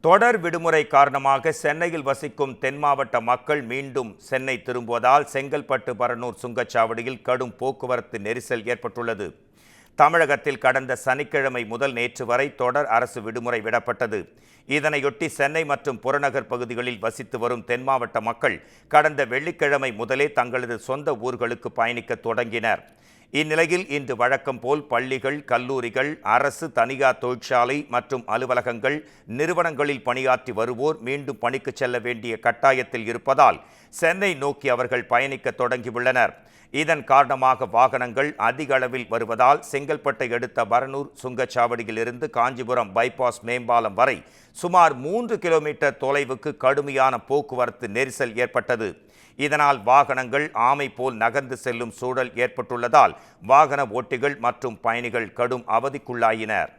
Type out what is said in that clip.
தொடர் விடுமுறை காரணமாக சென்னையில் வசிக்கும் தென் மாவட்ட மக்கள் மீண்டும் சென்னை திரும்புவதால் செங்கல்பட்டு பரனூர் சுங்கச்சாவடியில் கடும் போக்குவரத்து நெரிசல் ஏற்பட்டுள்ளது. தமிழகத்தில் கடந்த சனிக்கிழமை முதல் நேற்று வரை தொடர் அரசு விடுமுறை விடப்பட்டது. இதனையொட்டி சென்னை மற்றும் புறநகர் பகுதிகளில் வசித்து வரும் தென் மாவட்ட மக்கள் கடந்த வெள்ளிக்கிழமை முதலே தங்களது சொந்த ஊர்களுக்கு பயணிக்க தொடங்கினர். இந்நிலையில் இன்று வழக்கம் போல் பள்ளிகள், கல்லூரிகள், அரசு, தனியார் தொழிற்சாலை மற்றும் அலுவலகங்கள், நிறுவனங்களில் பணியாற்றி வருவோர் மீண்டும் பணிக்கு செல்ல வேண்டிய கட்டாயத்தில் இருப்பதால் சென்னை நோக்கி அவர்கள் பயணிக்க தொடங்கியுள்ளனர். இதன் காரணமாக வாகனங்கள் அதிக அளவில் வருவதால் செங்கல்பட்டை அடுத்த பரனூர் சுங்கச்சாவடியில் இருந்து காஞ்சிபுரம் பைபாஸ் மேம்பாலம் வரை சுமார் 3 கிலோமீட்டர் தொலைவுக்கு கடுமையான போக்குவரத்து நெரிசல் ஏற்பட்டது. இதனால் வாகனங்கள் ஆமை போல் நகர்ந்து செல்லும் சூழல் ஏற்பட்டுள்ளதால் வாகன ஓட்டிகள் மற்றும் பயணிகள் கடும் அவதிக்குள்ளாயினர்.